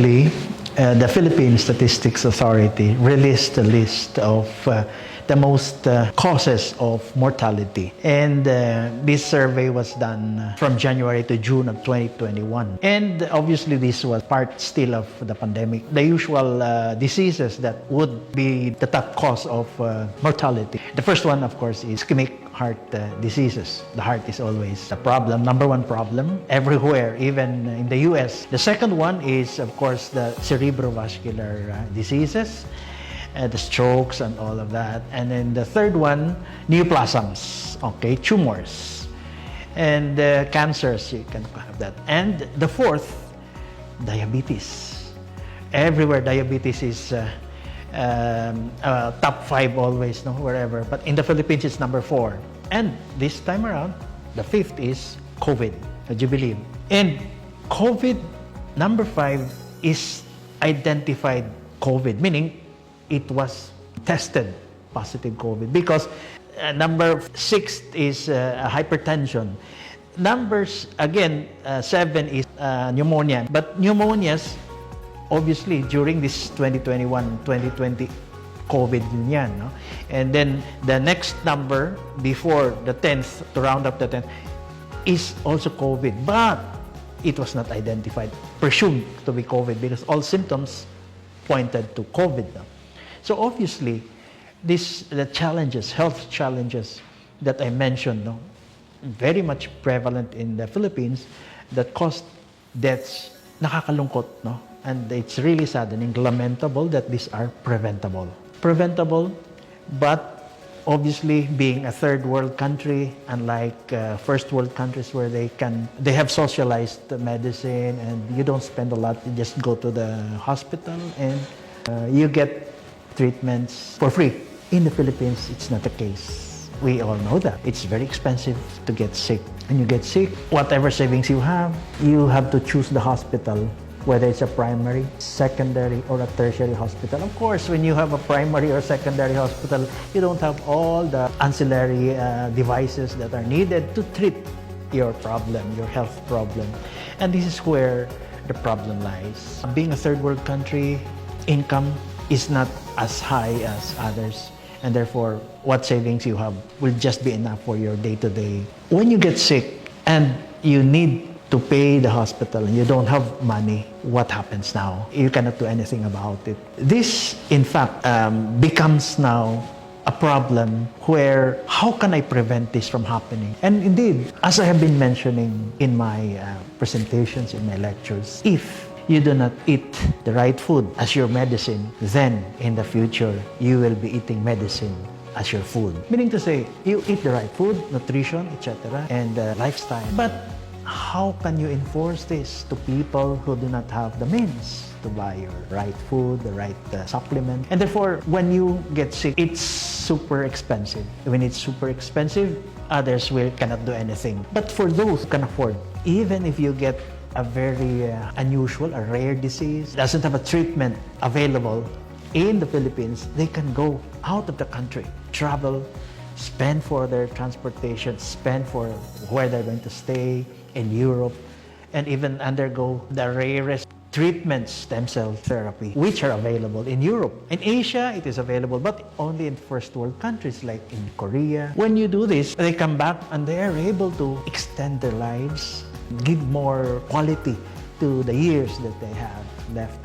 Recently, the Philippine Statistics Authority released a list of the most causes of mortality. And this survey was done from January to June of 2021. And obviously, this was part still of the pandemic. The usual diseases that would be the top cause of mortality. The first one, of course, is ischemic heart diseases. The heart is always a problem, number one problem everywhere, even in the US. The second one is, of course, the cerebrovascular diseases, the strokes and all of that. And then the third one, neoplasms, okay, tumors. And cancers, you can have that. And the fourth, diabetes. Everywhere diabetes is top 5 always, no, wherever. But in the Philippines, it's number 4. And this time around, the fifth is COVID. Would you believe? And COVID, number 5, is identified COVID, meaning it was tested positive COVID. Because number 6 is hypertension. Numbers, again, 7 is pneumonia. But pneumonias, obviously, during this 2021-2020 COVID yan, no? And then the next number before the 10th, to round up the 10th, is also COVID. But it was not identified, presumed to be COVID, because all symptoms pointed to COVID. No? So obviously, the challenges, health challenges that I mentioned, no, very much prevalent in the Philippines that caused deaths. Nakakalungkot, no? And it's really saddening, lamentable that these are preventable. Preventable, but obviously being a third world country, unlike first world countries where they have socialized medicine and you don't spend a lot, you just go to the hospital and you get treatments for free. In the Philippines, it's not the case. We all know that. It's very expensive to get sick. When you get sick, whatever savings you have to choose the hospital, whether it's a primary, secondary, or a tertiary hospital. Of course, when you have a primary or secondary hospital, you don't have all the ancillary devices that are needed to treat your problem, your health problem. And this is where the problem lies. Being a third world country, income is not as high as others. And therefore, what savings you have will just be enough for your day-to-day. When you get sick and you need to pay the hospital and you don't have money, what happens now? You cannot do anything about it. This, in fact, becomes now a problem where how can I prevent this from happening? And indeed, as I have been mentioning in my presentations, in my lectures, if you do not eat the right food as your medicine, then in the future, you will be eating medicine as your food. Meaning to say, you eat the right food, nutrition, etc., and lifestyle. But how can you enforce this to people who do not have the means to buy your right food, the right supplement? And therefore, when you get sick, it's super expensive. When it's super expensive, others cannot do anything. But for those who can afford, even if you get a very unusual, a rare disease, doesn't have a treatment available in the Philippines, they can go out of the country, travel, spend for their transportation, spend for where they're going to stay in Europe, and even undergo the rarest treatments, stem cell therapy, which are available in Europe. In Asia, it is available, but only in first world countries like in Korea. When you do this, they come back and they are able to extend their lives, give more quality to the years that they have left.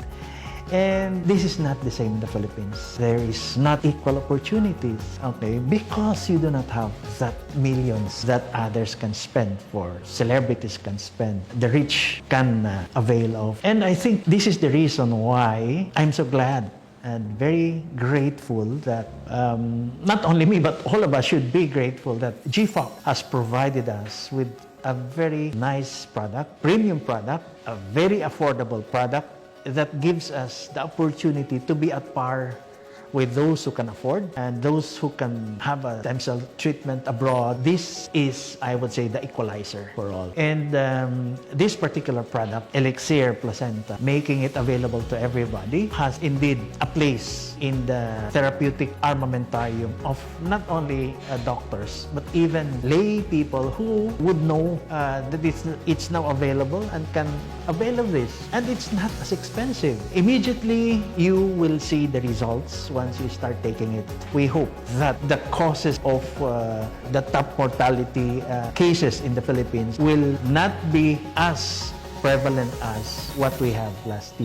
And this is not the same in the Philippines. There is not equal opportunities, okay, because you do not have that millions that others can spend, for celebrities can spend, the rich can avail of. And I think this is the reason why I'm so glad and very grateful that not only me, but all of us should be grateful that GFOC has provided us with a very nice product, premium product, a very affordable product that gives us the opportunity to be at par with those who can afford and those who can have a stem cell treatment abroad. This is, I would say, the equalizer for all. And this particular product, Elixir Placenta, making it available to everybody, has indeed a place in the therapeutic armamentarium of not only doctors, but even lay people who would know that it's now available and can avail of this. And it's not as expensive. Immediately, you will see the results once you start taking it. We hope that the causes of the top mortality cases in the Philippines will not be as prevalent as what we have last year.